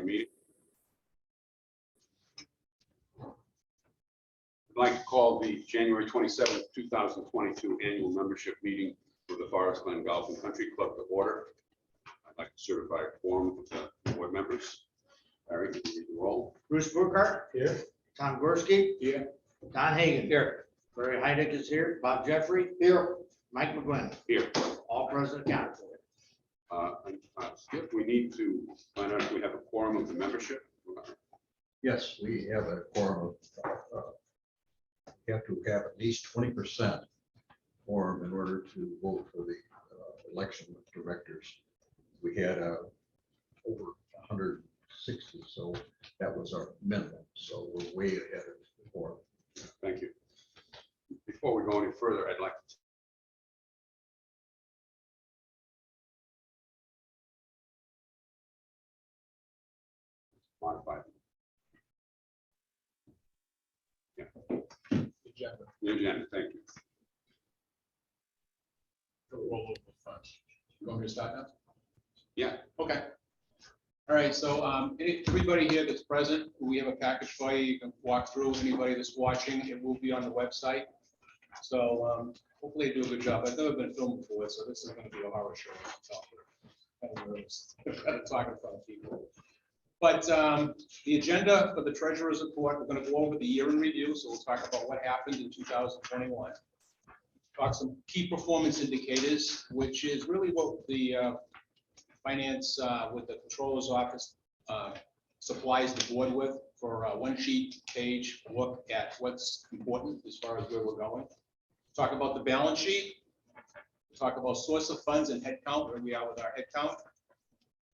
meeting. I'd like to call the January 27th, 2022 annual membership meeting for the Forest Glen Golf and Country Club to order. I'd like to certify a quorum of the board members. Larry, can you read the roll? Bruce Burkhart. Here. Tom Gorski. Here. Don Hagan. Here. Larry Heidick is here. Bob Jeffery. Here. Mike McGlynn. Here. All present accounted for. Skip, we need to find out if we have a quorum of the membership. Yes, we have a quorum of, you have to have at least 20% quorum in order to vote for the election of directors. We had over 160, so that was our minimum. So we're way ahead of the quorum. Thank you. Before we go any further, I'd like to modify the agenda. Thank you. Roll over first. You want me to start now? Yeah. Okay. All right, so everybody here that's present, we have a package for you. You can walk through. Anybody that's watching, it will be on the website. So hopefully you do a good job. I've never been filmed before, so this is going to be a horror show. I'm nervous. I've got to talk in front of people. But the agenda for the treasurer's report, we're going to go over the year in review. So we'll talk about what happened in 2021. Talk some key performance indicators, which is really what the finance with the controller's office supplies the board with for a one-sheet page look at what's important as far as where we're going. Talk about the balance sheet. Talk about source of funds and head count, where we are with our head count.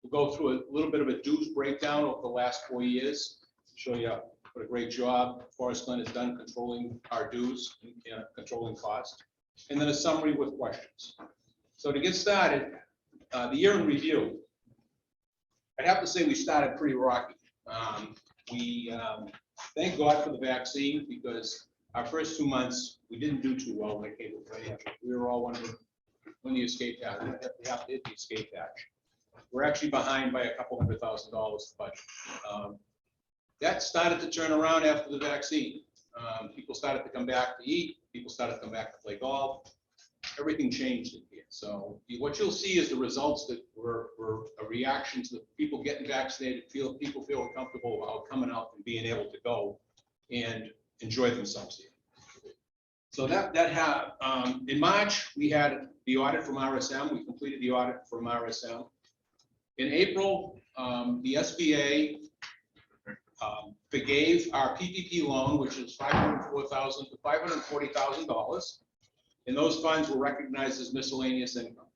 We'll go through a little bit of a dues breakdown over the last 4 years. Show you what a great job Forest Glen has done controlling our dues and controlling cost. And then a summary with questions. So to get started, the year in review, I'd have to say we started pretty rocky. We thank God for the vaccine, because our first 2 months, we didn't do too well when it came to financial. We were all wondering when the escape hatch, we have to hit the escape hatch. We're actually behind by a couple $100,000 budget. That started to turn around after the vaccine. People started to come back to eat. People started to come back to play golf. Everything changed in here. So what you'll see is the results that were a reaction to the people getting vaccinated. People feel comfortable about coming out and being able to go and enjoy themselves here. So that in March, we had the audit from RSM. We completed the audit from RSM. In April, the SBA forgave our PPP loan, which is $504,000 to $540,000, and those funds were recognized as miscellaneous income.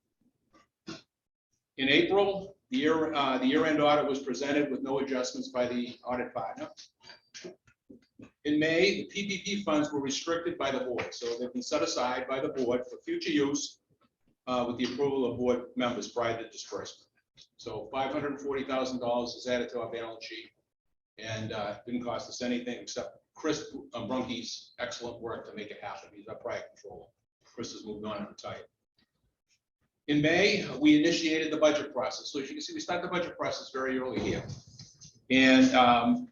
In April, the year-end audit was presented with no adjustments by the audit partner. In May, the PPP funds were restricted by the board, so they've been set aside by the board for future use with the approval of board members prior to disbursement. So $540,000 is added to our balance sheet, and didn't cost us anything except Chris Brunke's excellent work to make it happen. He's our prior controller. Chris has moved on and retired. In May, we initiated the budget process. So as you can see, we start the budget process very early here. And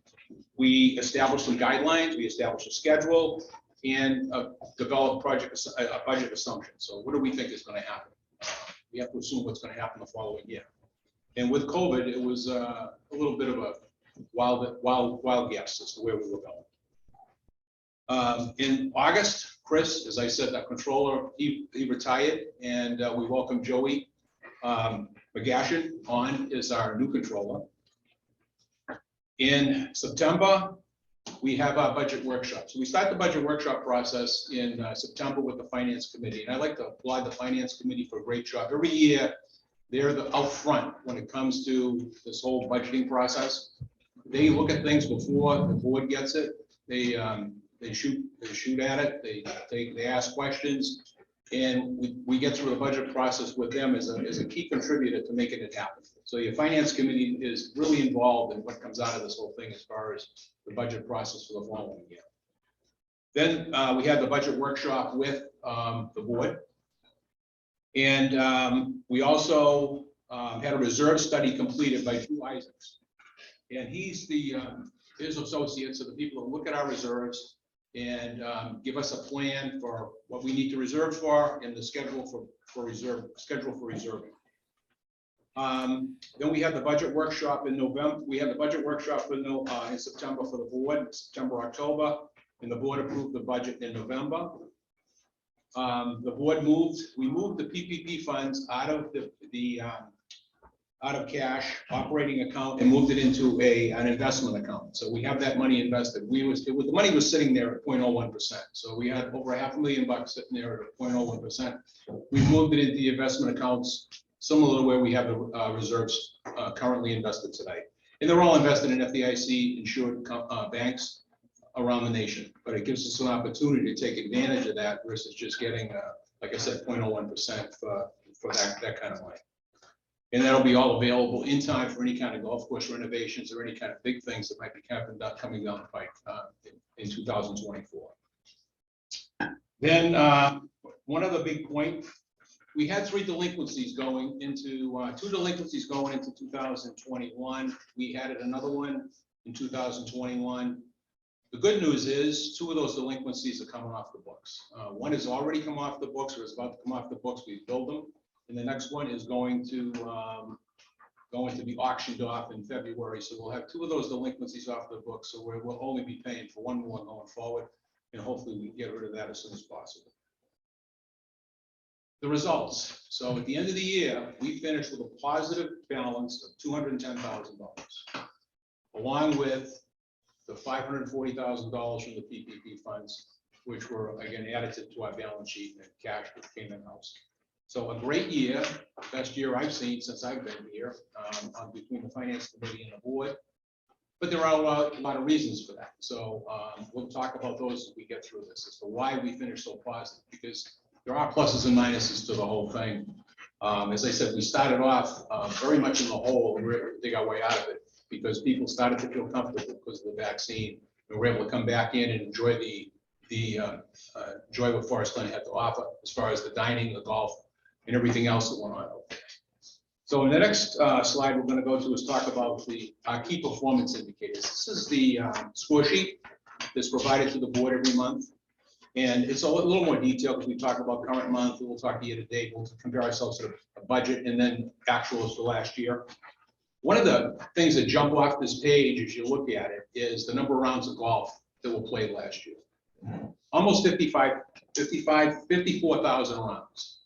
we established some guidelines, we established a schedule, and developed a budget assumption. So what do we think is going to happen? We have to assume what's going to happen the following year. And with COVID, it was a little bit of a wild guess as to where we were going. In August, Chris, as I said, the controller, he retired, and we welcomed Joey McGashin on as our new controller. In September, we have our budget workshop. So we start the budget workshop process in September with the finance committee. And I'd like to applaud the finance committee for a great job. Every year, they're out front when it comes to this whole budgeting process. They look at things before the board gets it. They shoot at it. They ask questions, and we get through the budget process with them as a key contributor to making it happen. So your finance committee is really involved in what comes out of this whole thing as far as the budget process for the following year. Then we had the budget workshop with the board, and we also had a reserve study completed by Drew Isaacs. And he's his associates are the people who look at our reserves and give us a plan for what we need to reserve for and the schedule for reserving. Then we had the budget workshop in November. We had the budget workshop in September for the board, September, October, and the board approved the budget in November. The board we moved the PPP funds out of out of cash operating account and moved it into an investment account. So we have that money invested. The money was sitting there at 0.01%. So we had over $500,000 sitting there at 0.01%. We moved it into the investment accounts, similar to where we have the reserves currently invested today. And they're all invested in FDIC insured banks around the nation. But it gives us an opportunity to take advantage of that versus just getting, like I said, 0.01% for that kind of money. And that'll be all available in time for any kind of golf course renovations or any kind of big things that might be coming down the pike in 2024. Then one other big point, we had two delinquencies going into 2021. We added another one in 2021. The good news is 2 of those delinquencies are coming off the books. One has already come off the books or is about to come off the books. We've billed them. And the next one is going to be auctioned off in February. So we'll have 2 of those delinquencies off the books. So we'll only be paying for one more going forward. And hopefully we can get rid of that as soon as possible. The results. So at the end of the year, we finished with a positive balance of $210,000, along with the $540,000 from the PPP funds, which were again added to our balance sheet and cash that came in-house. So a great year, best year I've seen since I've been here, between the finance committee and the board. But there are a lot of reasons for that. So we'll talk about those as we get through this, as to why we finished so positive, because there are pluses and minuses to the whole thing. As I said, we started off very much in the hole and we were able to dig our way out of it because people started to feel comfortable because of the vaccine. And we were able to come back in and enjoy enjoy what Forest Glen had to offer as far as the dining, the golf, and everything else that went on. So in the next slide we're going to go to is talk about our key performance indicators. This is the score sheet that's provided to the board every month. And it's a little more detailed because we talk about current month, we'll talk year to date, we'll compare ourselves to a budget and then actuals for last year. One of the things that jump off this page as you look at it is the number of rounds of golf that were played last year. Almost 54,000 rounds.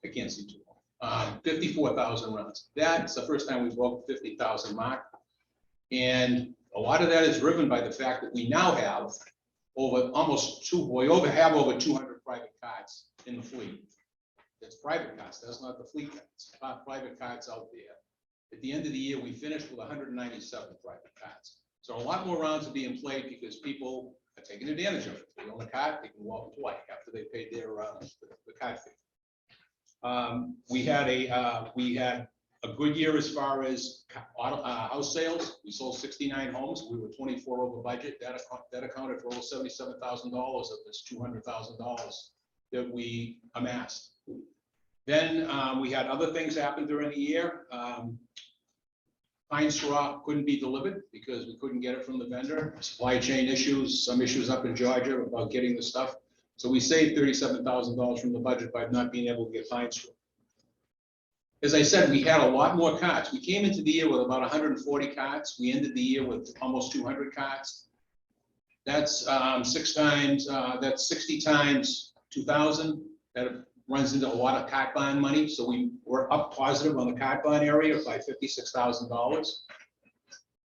I can't see too long. 54,000 rounds. That's the first time we broke the 50,000 mark. And a lot of that is driven by the fact that we now have over 200 private cards in the fleet. It's private cards, that's not the fleet cards. Private cards out there. At the end of the year, we finished with 197 private cards. So a lot more rounds are being played because people are taking advantage of it. They own a card, they can go out and play after they paid their the card fee. We had a good year as far as house sales. We sold 69 homes. We were 24 over budget. That accounted for over $77,000 of this $200,000 that we amassed. Then we had other things happen during the year. Pine straw couldn't be delivered because we couldn't get it from the vendor. Supply chain issues, some issues up in Georgia about getting the stuff. So we saved $37,000 from the budget by not being able to get pine straw. As I said, we had a lot more carts. We came into the year with about 140 carts. We ended the year with almost 200 carts. That's 6 times, that's 60 times 2,000. That runs into a lot of cart bond money. So we were up positive on the cart bond area by $56,000.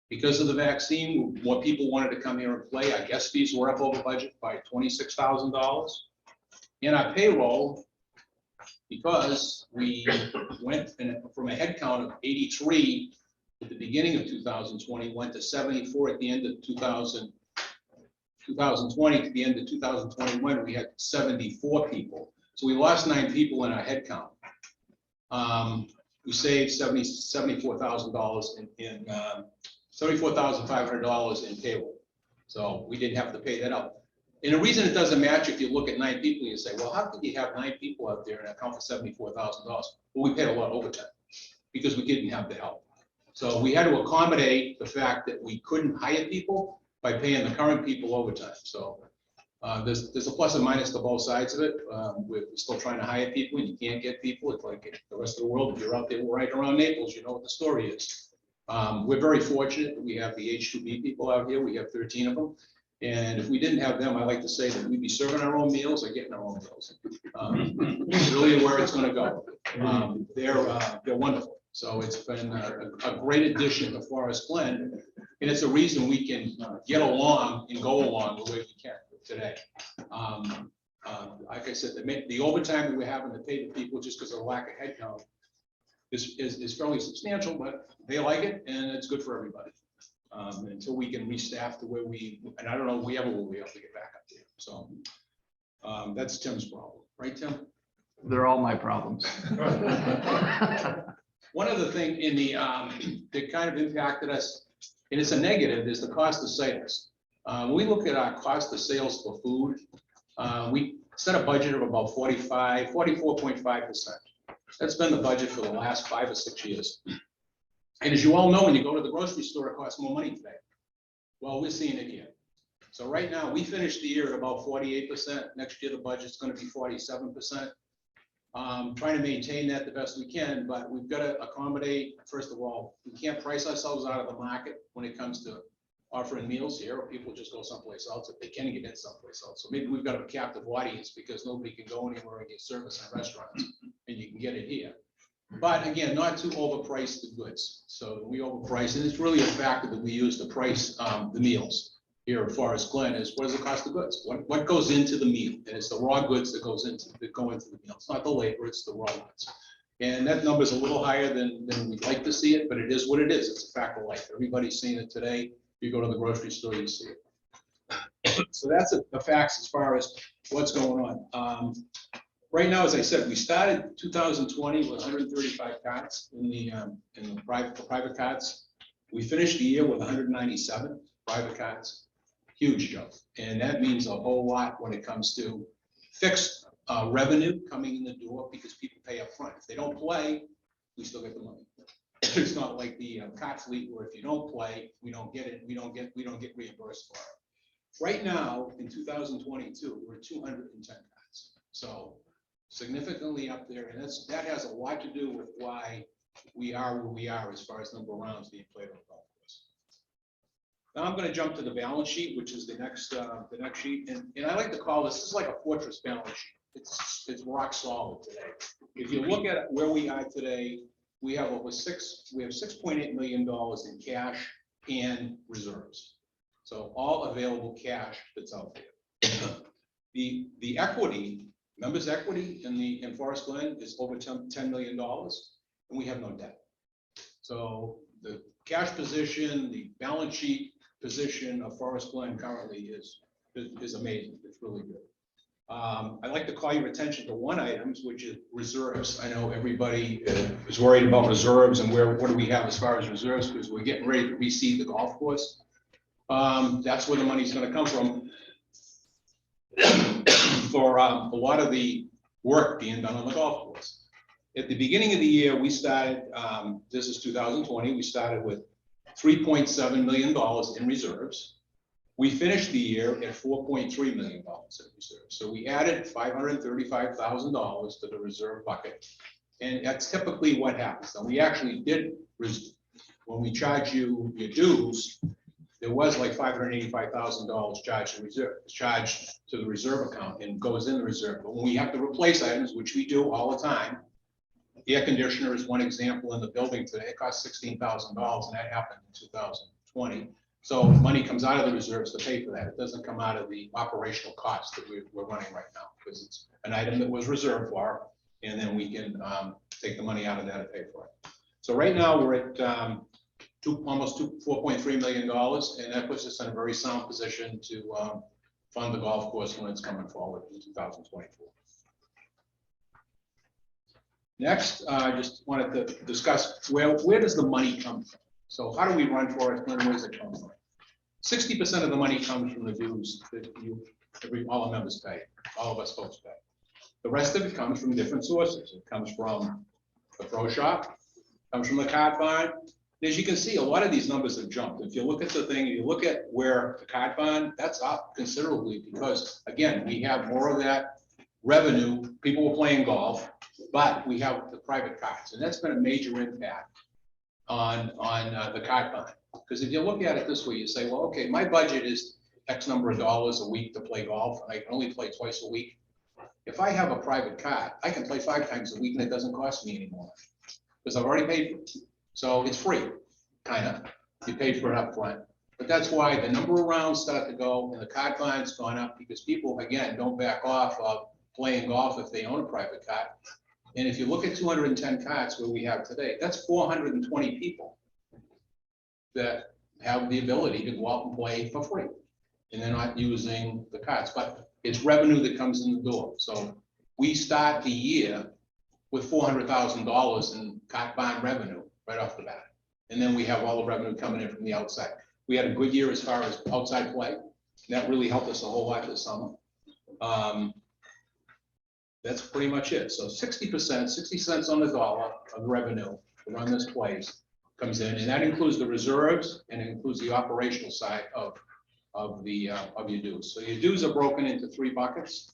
Because of the vaccine, more people wanted to come here and play. Our guest fees were up over budget by $26,000. And our payroll, because we went from a head count of 83 at the beginning of 2020, went to 74 at the end of 2020 to the end of 2021, we had 74 people. So we lost 9 people in our head count. We saved $74,500 in payroll. So we didn't have to pay that out. And the reason it doesn't match, if you look at 9 people, you say, well, how could you have 9 people out there and account for $74,000? Well, we paid a lot of overtime because we didn't have the help. So we had to accommodate the fact that we couldn't hire people by paying the current people overtime. So there's a plus and minus to both sides of it. We're still trying to hire people. You can't get people. It's like the rest of the world. If you're out there right around Naples, you know what the story is. We're very fortunate that we have the H-2B people out here. We have 13 of them. And if we didn't have them, I like to say that we'd be serving our own meals or getting our own meals. It's really where it's going to go. They're wonderful. So it's been a great addition to Forest Glen. And it's a reason we can get along and go along the way we can today. Like I said, the overtime that we're having to pay the people just because of the lack of headcount is fairly substantial, but they like it and it's good for everybody. Until we can restaff to where and I don't know, we ever will be able to get back up there. So that's Tim's problem, right, Tim? They're all my problems. One other thing in that kind of impacted us, and it's a negative, is the cost of sales. When we look at our cost of sales for food, we set a budget of about 44.5%. That's been the budget for the last 5 or 6 years. And as you all know, when you go to the grocery store, it costs more money today. Well, we're seeing it here. So right now, we finished the year at about 48%. Next year, the budget's going to be 47%. Trying to maintain that the best we can, but we've got to accommodate, first of all, we can't price ourselves out of the market when it comes to offering meals here, or people just go someplace else if they can get in someplace else. So maybe we've got a captive audience because nobody can go anywhere and get service in restaurants, and you can get it here. But again, not to overprice the goods. So we overprice, and it's really a factor that we use to price the meals here at Forest Glen is what is the cost of goods? What goes into the meal? And it's the raw goods that go into the meal. It's not the labor, it's the raw goods. And that number is a little higher than we'd like to see it, but it is what it is. It's a fact of life. Everybody's seeing it today. If you go to the grocery store, you see it. So that's the facts as far as what's going on. Right now, as I said, we started 2020 with 135 carts in the private carts. We finished the year with 197 private carts. Huge jump, and that means a whole lot when it comes to fixed revenue coming in the door because people pay up front. If they don't play, we still get the money. It's not like the cart fleet where if you don't play, we don't get it. We don't get reimbursed for it. Right now, in 2022, we're at 210 carts. So significantly up there, and that has a lot to do with why we are where we are as far as number of rounds being played on the golf course. Now I'm going to jump to the balance sheet, which is the next sheet, and I like to call this is like a fortress balance sheet. It's rock solid today. If you look at where we are today, we have $6.8 million in cash and reserves. So all available cash that's out there. The equity. Members' equity in Forest Glen is over $10 million, and we have no debt. So the cash position, the balance sheet position of Forest Glen currently is amazing. It's really good. I'd like to call your attention to one item, which is reserves. I know everybody is worried about reserves and what do we have as far as reserves because we're getting ready to reseed the golf course. That's where the money's going to come from. For a lot of the work being done on the golf course. At the beginning of the year, we started, this is 2020, we started with $3.7 million in reserves. We finished the year at $4.3 million in reserves. So we added $535,000 to the reserve bucket. And that's typically what happens. And we actually did, when we charge you your dues, there was like $585,000 charged to the reserve account and goes in the reserve. But when we have to replace items, which we do all the time, the air conditioner is one example in the building today. It costs $16,000, and that happened in 2020. So money comes out of the reserves to pay for that. It doesn't come out of the operational costs that we're running right now because it's an item that was reserved for, and then we can take the money out of that to pay for it. So right now we're at $4.3 million, and that puts us in a very sound position to fund the golf course when it's coming forward in 2024. Next, I just wanted to discuss where does the money come from? So how do we run for it? Where does it come from? 60% of the money comes from the dues that all the members pay, all of us folks pay. The rest of it comes from different sources. It comes from the pro shop, comes from the card barn, and As you can see, a lot of these numbers have jumped. If you look at the thing, you look at where the card bond, that's up considerably because, again, we have more of that revenue. People were playing golf, but we have the private cards, and that's been a major impact on the card bond. Because if you look at it this way, you say, well, okay, my budget is X number of dollars a week to play golf, and I can only play twice a week. If I have a private card, I can play 5 times a week, and it doesn't cost me anymore because I've already paid for it. So it's free, kind of. You paid for it up front. But that's why the number of rounds start to go and the card bond's gone up because people, again, don't back off of playing golf if they own a private card. And if you look at 210 cards where we have today, that's 420 people that have the ability to go out and play for free. And they're not using the cards, but it's revenue that comes in the door. So we start the year with $400,000 in card bond revenue right off the bat. And then we have all the revenue coming in from the outside. We had a good year as far as outside play. That really helped us a whole lot this summer. That's pretty much it. So 60%, 60 cents on the dollar of revenue to run this place comes in, and that includes the reserves and it includes the operational side of your dues. So your dues are broken into 3 buckets.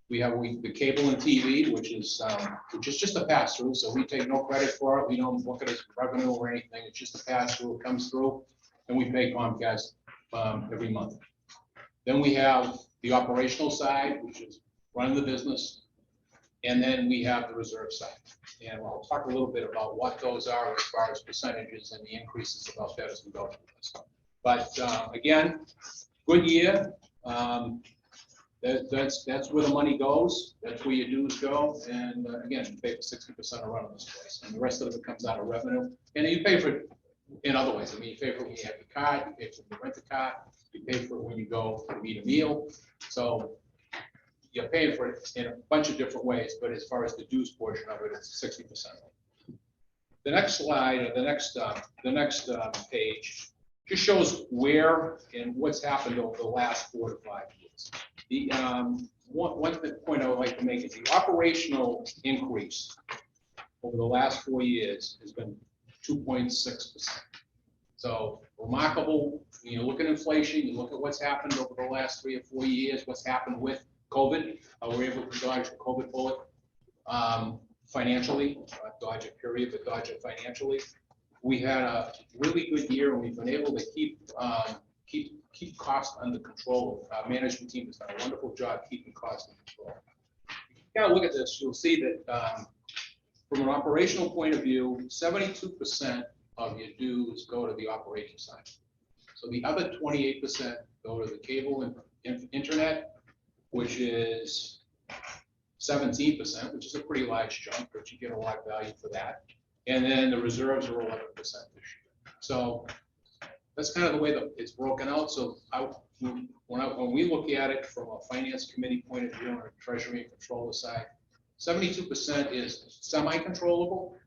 We have the cable and TV, which is just a pass through. So we take no credit for it. We don't look at it as revenue or anything. It's just a pass through. It comes through, and we pay Comcast every month. Then we have the operational side, which is running the business. And then we have the reserve side. And I'll talk a little bit about what those are as far as percentages and the increases about that as we go through this. But again, good year. That's where the money goes. That's where your dues go. And again, you pay for 60% of running this place. And the rest of it comes out of revenue. And you pay for it in other ways. I mean, you pay for it when you have your card, you pay for it when you rent the car, you pay for it when you go to eat a meal. So you're paying for it in a bunch of different ways, but as far as the dues portion of it, it's 60%. The next slide, or the next page, just shows where and what's happened over the last 4 to 5 years. The one point I would like to make is the operational increase over the last 4 years has been 2.6%. So remarkable. You look at inflation, you look at what's happened over the last 3 or 4 years, what's happened with COVID. We're able to dodge the COVID bullet financially, not dodge it period, but dodge it financially. We had a really good year, and we've been able to keep costs under control. Our management team has done a wonderful job keeping costs under control. If you kind of look at this, you'll see that from an operational point of view, 72% of your dues go to the operating side. So the other 28% go to the cable and internet, which is 17%, which is a pretty large chunk, but you get a lot of value for that. And then the reserves are 11% this year. So that's kind of the way that it's broken out. So when we look at it from a finance committee point of view, or treasury and controller side, 72% is semi-controllable.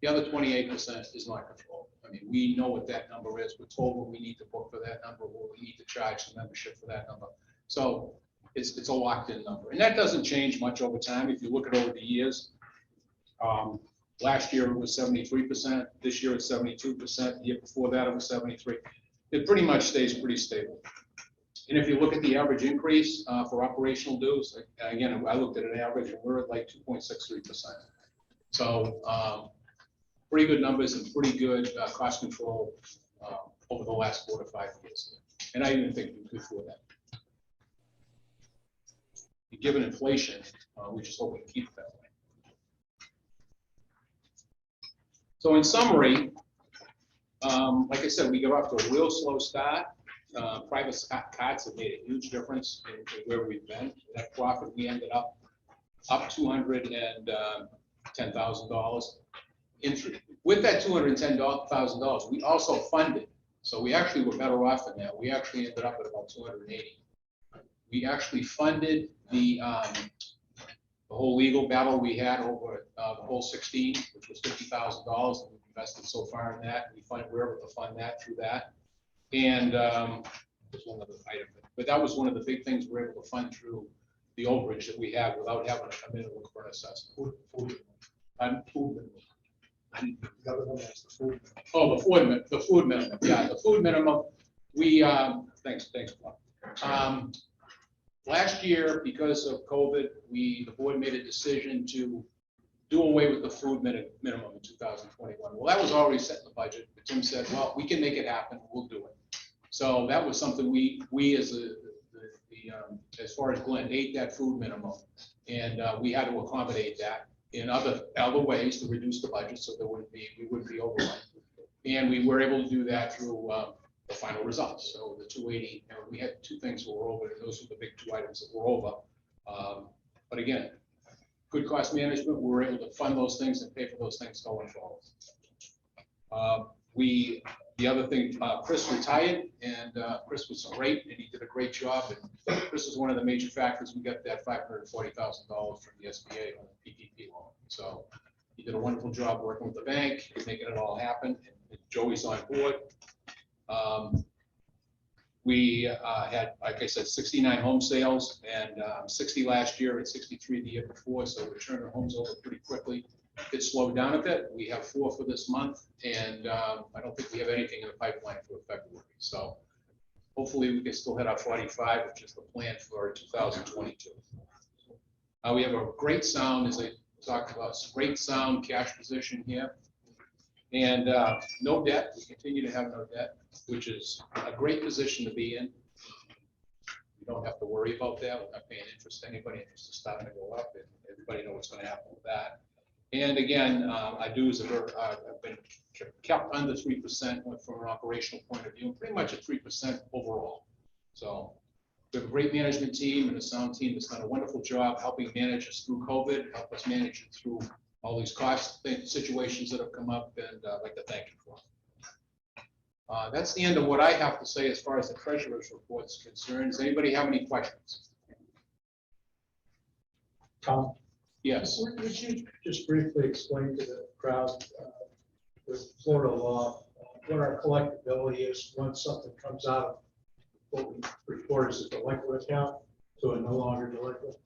The other 28% is not controllable. I mean, we know what that number is. We're told what we need to book for that number, what we need to charge the membership for that number. So it's a locked-in number, and that doesn't change much over time. If you look at over the years, last year it was 73%. This year it's 72%. The year before that it was 73%. It pretty much stays pretty stable. And if you look at the average increase for operational dues, again, I looked at an average, and we're at like 2.63%. So pretty good numbers and pretty good cost control over the last 4 to 5 years. And I even think before that. Given inflation, we just hope we can keep it that way. So in summary, like I said, we got off to a real slow start. Private cards have made a huge difference in where we've been. That profit, we ended up $210,000. With that $210,000, we also funded. So we actually were better off than that. We actually ended up at about 280. We actually funded the whole legal battle we had over the whole 16, which was $50,000, and we've invested so far in that. We're able to fund that through that. And there's one other item, but that was one of the big things we're able to fund through the overage that we have without having to come in and look for an assessment. Oh, the food minimum, yeah, the food minimum, we, thanks, Bob. Last year, because of COVID, the board made a decision to do away with the food minimum in 2021. Well, that was already set in the budget, but Tim said, well, we can make it happen, we'll do it. So that was something we as as far as Glen, ate that food minimum. And we had to accommodate that in other ways to reduce the budget so we wouldn't be overrun. And we were able to do that through the final results. So the 280, we had two things that were over, and those were the big two items that were over. But again, good cost management, we were able to fund those things and pay for those things going forward. The other thing, Chris retired, and Chris was great, and he did a great job. And Chris was one of the major factors. We got that $540,000 from the SBA on the PPP loan. So he did a wonderful job working with the bank, making it all happen. And Joey's on board. We had, like I said, 69 home sales, and 60 last year and 63 the year before. So we turned our homes over pretty quickly. It slowed down a bit. We have 4 for this month, and I don't think we have anything in the pipeline for February. So hopefully we can still hit our 45, which is the plan for 2022. We have a great sound, as I talked about, great sound cash position here. And no debt. We continue to have no debt, which is a great position to be in. We don't have to worry about that. We're not paying interest to anybody. Interest is starting to go up, and everybody knows what's going to happen with that. And again, our dues have been kept under 3% from an operational point of view, pretty much at 3% overall. So we have a great management team and a sound team that's done a wonderful job helping manage us through COVID, help us manage it through all these cost situations that have come up, and I'd like to thank you for it. That's the end of what I have to say as far as the treasurer's report is concerned. Does anybody have any questions? Tom? Yes. Would you just briefly explain to the crowd with Florida law what our collectability is once something comes out of what we report as a delinquent account to a no longer delinquent?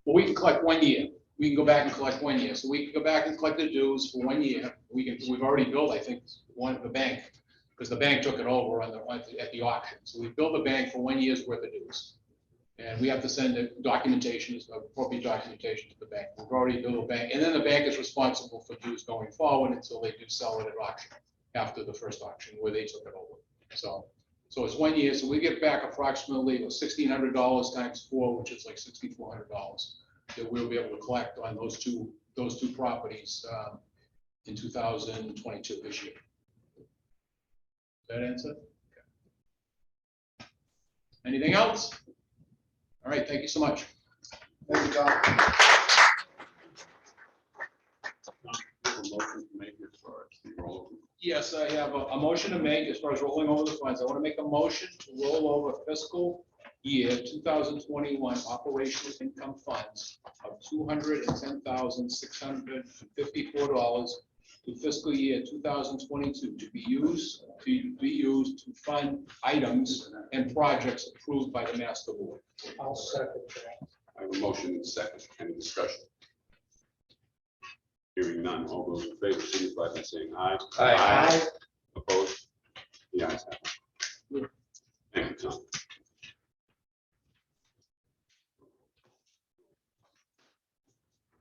Well, we can collect 1 year. We can go back and collect 1 year. So we can go back and collect the dues for 1 year. We've already billed, I think, one of the bank, because the bank took it over at the auction. So we billed the bank for 1 year's worth of dues. And we have to send the documentation, appropriate documentation to the bank. We've already billed the bank, and then the bank is responsible for dues going forward until they do sell it at auction, after the first auction where they took it over. So it's 1 year. So we get back approximately $1,600 times 4, which is like $6,400 that we'll be able to collect on those two properties in 2022 this year. That answer? Okay. Anything else? All right, thank you so much. Thank you, Tom. Yes, I have a motion to make as far as rolling over the funds. I want to make a motion to roll over fiscal year 2021 operational income funds of $210,654 to fiscal year 2022 to be used to fund items and projects approved by the master board. I'll second that. I have a motion and a second. Any discussion? Hearing none. All those in favor signify by saying aye. Aye. Opposed? The ayes have it. Thank you, Tom.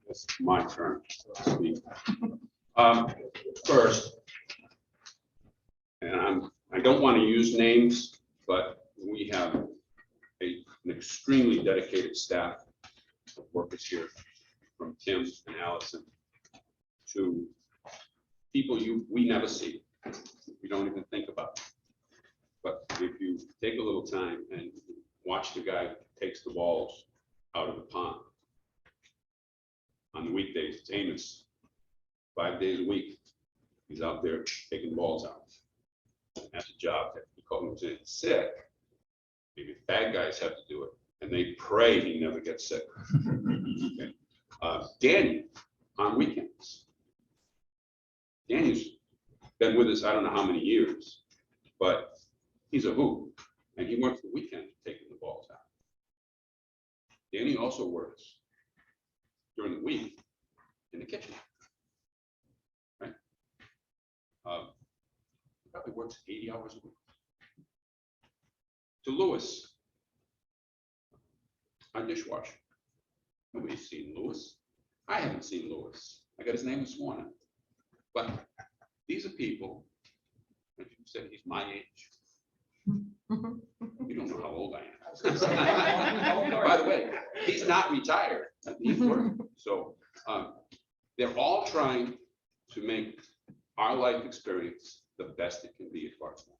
It's my turn to speak. First, and I don't want to use names, but we have an extremely dedicated staff of workers here, from Tim and Allison to people we never see, we don't even think about. But if you take a little time and watch the guy who takes the balls out of the pond on the weekdays, it's Amos. 5 days a week, he's out there taking balls out. That's a job that he comes in sick. Maybe bad guys have to do it, and they pray he never gets sick. Okay. Danny on weekends. Danny's been with us, I don't know how many years, but he's a hoop, and he works the weekend taking the balls out. Danny also works during the week in the kitchen. Right? Probably works 80 hours a week. To Lewis, our dishwasher. Nobody's seen Lewis. I haven't seen Lewis. I got his name this morning. But these are people, if you said he's my age. You don't know how old I am. By the way, he's not retired. He's working. So they're all trying to make our life experience the best it can be at Barstow.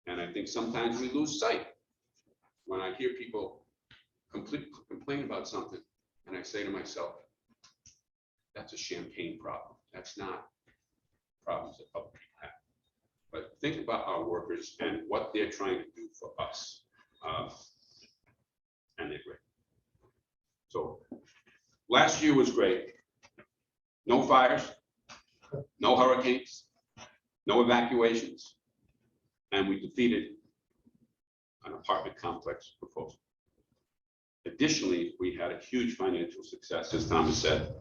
And I think sometimes we lose sight. When I hear people complain about something, and I say to myself, that's a champagne problem. That's not problems that other people have. But think about our workers and what they're trying to do for us. And they're great. So last year was great. No fires, no hurricanes, no evacuations, and we defeated an apartment complex proposal. Additionally, we had a huge financial success, as Thomas said.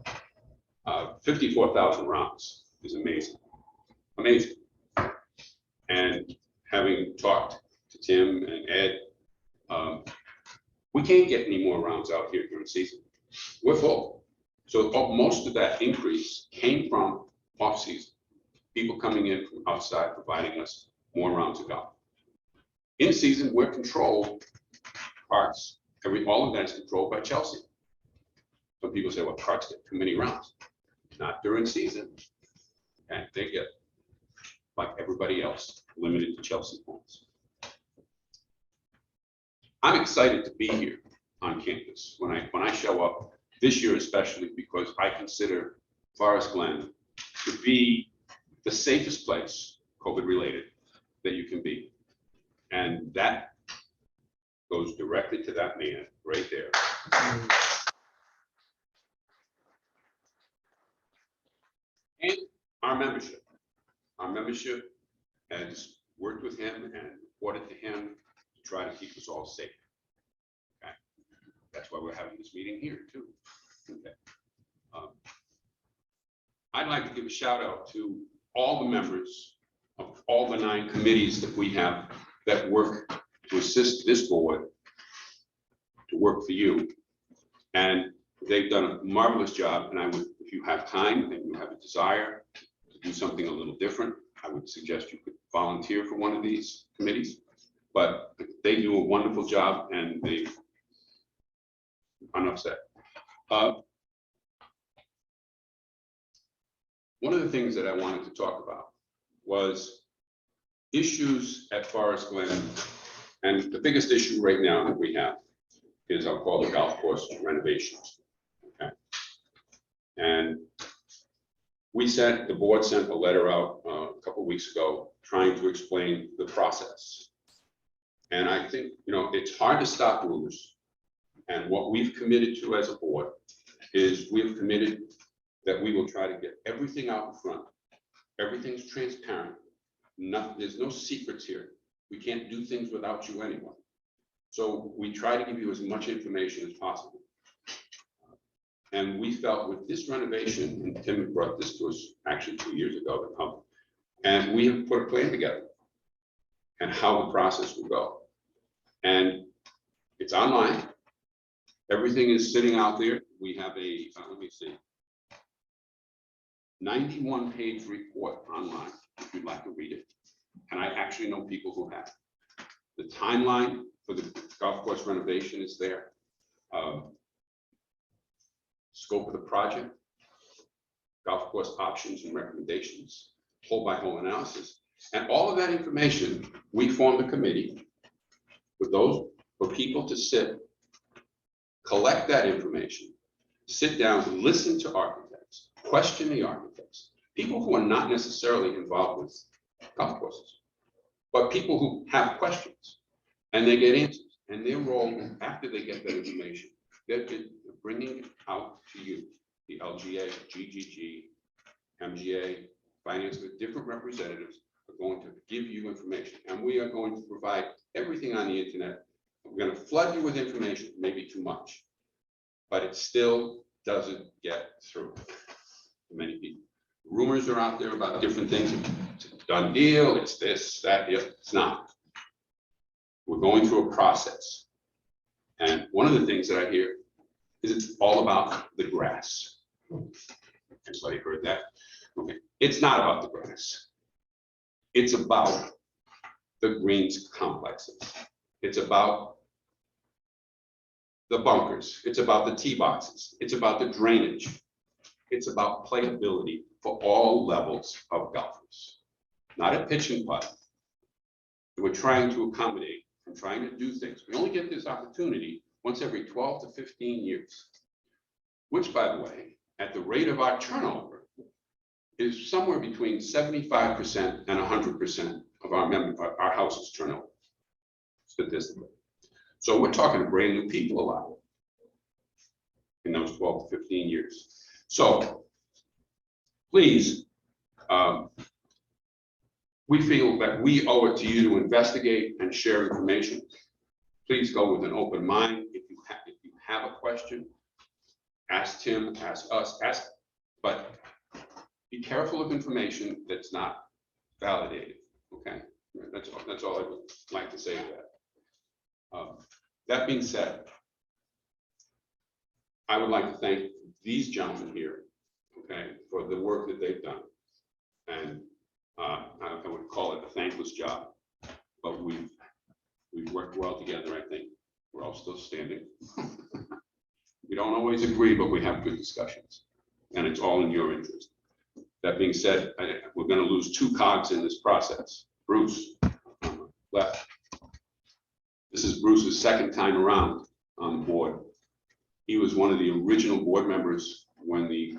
54,000 rounds is amazing, amazing. And having talked to Tim and Ed, we can't get any more rounds out here during season. We're full. So most of that increase came from off-season, people coming in from outside providing us more rounds of golf. In season, we're controlled parts. All of that is controlled by Chelsea. Some people say, well, parts get too many rounds. Not during season. And they get, like everybody else, limited to Chelsea points. I'm excited to be here on campus when I show up this year, especially because I consider Forest Glen to be the safest place, COVID related, that you can be. And that goes directly to that man right there. And our membership has worked with him and reported to him to try to keep us all safe. Okay, that's why we're having this meeting here too. Okay. I'd like to give a shout out to all the members of all the 9 committees that we have that work to assist this board to work for you. And they've done a marvelous job. And I would, if you have time and you have a desire to do something a little different, I would suggest you could volunteer for one of these committees. But they do a wonderful job and they enough said. One of the things that I wanted to talk about was issues at Forest Glen. And the biggest issue right now that we have is I'll call the golf course renovations. Okay. And the board sent a letter out a couple of weeks ago trying to explain the process. And I think, it's hard to stop rumors. And what we've committed to as a board is we've committed that we will try to get everything out in front. Everything's transparent. There's no secrets here. We can't do things without you anyway. So we try to give you as much information as possible. And we felt with this renovation, and Tim brought this to us actually 2 years ago, and we have put a plan together and how the process will go. And it's online. Everything is sitting out there. We have a, let me see, 91-page report online, if you'd like to read it. And I actually know people who have. The timeline for the golf course renovation is there. Scope of the project, golf course options and recommendations, hole-by-hole analysis. And all of that information, we formed a committee with those for people to sit, collect that information, sit down, listen to architects, question the architects, people who are not necessarily involved with golf courses, but people who have questions and they get answers. And their role after they get that information, they're bringing it out to you, the LGA, GGG, MGA, finance, with different representatives are going to give you information. And we are going to provide everything on the internet. We're going to flood you with information, maybe too much, but it still doesn't get through to many people. Rumors are out there about different things. It's a done deal, it's this, that, yeah, it's not. We're going through a process. And one of the things that I hear is it's all about the grass. Anybody heard that? Okay, it's not about the grass. It's about the greens complexes. It's about the bunkers. It's about the tee boxes. It's about the drainage. It's about playability for all levels of golfers, not a pitch and putt. We're trying to accommodate and trying to do things. We only get this opportunity once every 12 to 15 years, which, by the way, at the rate of our turnover, is somewhere between 75% and 100% of our houses turnover, statistically. So we're talking to brand new people a lot in those 12 to 15 years. So please, we feel that we owe it to you to investigate and share information. Please go with an open mind. If you have a question, ask Tim, ask us, but be careful of information that's not validated, okay? That's all I would like to say to that. That being said, I would like to thank these gentlemen here, okay, for the work that they've done. And I would call it a thankless job, but we've worked well together, I think. We're all still standing. We don't always agree, but we have good discussions, and it's all in your interest. That being said, we're going to lose two cogs in this process. Bruce left. This is Bruce's second time around on the board. He was one of the original board members when the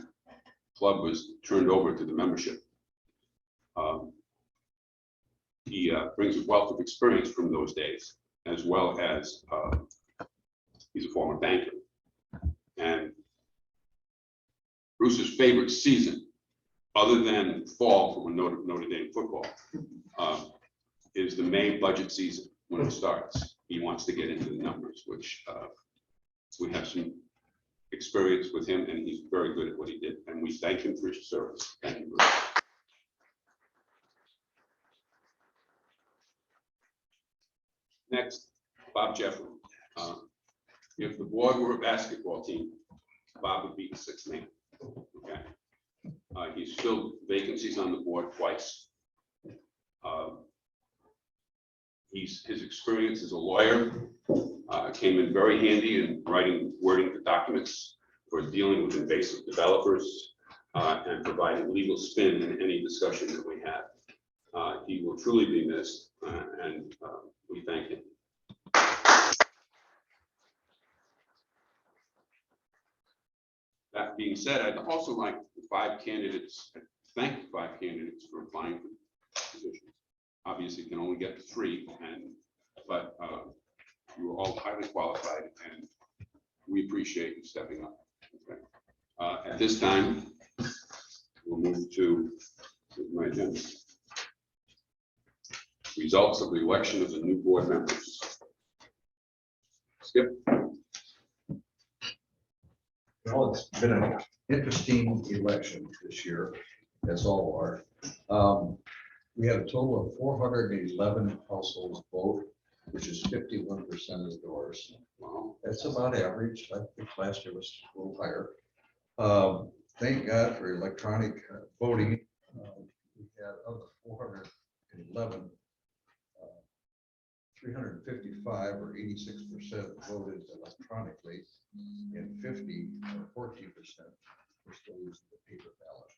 club was turned over to the membership. He brings a wealth of experience from those days, as well as he's a former banker. And Bruce's favorite season, other than fall from Notre Dame football, is the May budget season when it starts. He wants to get into the numbers, which we have some experience with him, and he's very good at what he did. And we thank him for his service. Thank you, Bruce. Next, Bob Jeffery. If the board were a basketball team, Bob would be the sixth man. Okay. He's filled vacancies on the board twice. His experience as a lawyer came in very handy in wording the documents for dealing with invasive developers and providing legal spin in any discussion that we had. He will truly be missed, and we thank him. That being said, I'd also like the five candidates, thank the five candidates for applying for positions. Obviously, you can only get 3, but you were all highly qualified, and we appreciate you stepping up. Okay. At this time, we'll move to my agenda. Results of the election of the new board members. Skip. Well, it's been an interesting election this year, as all are. We had a total of 411 households vote, which is 51% of the doors. Wow, that's about average. I think last year was a little higher. Thank God for electronic voting. We had of the 411, 355 or 86% voted electronically, and 50 or 14% were still using the paper ballot.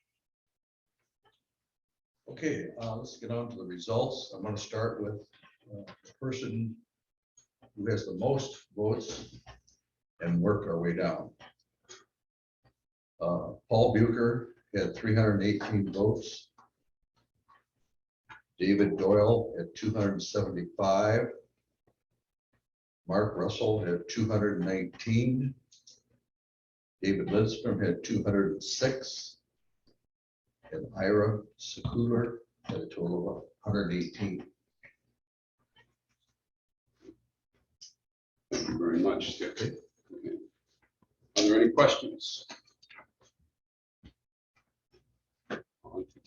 Okay, let's get on to the results. I'm going to start with the person who has the most votes and work our way down. Paul Bucher had 318 votes. David Doyle had 275. Mark Russell had 219. David Lindstrom had 206. And Ira Sekuler had a total of 118. Thank you very much, Skip. Okay. Are there any questions?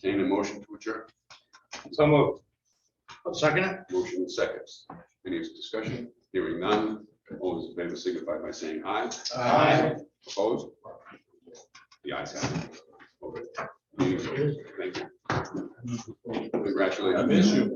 Entertain a motion to adjourn. So moved. I'll second it. Motion and seconds. Any discussion? Hearing none. All those in favor signify by saying aye. Aye. Opposed? The ayes have it. Okay. Meeting's over. Thank you. Congratulations. I miss you.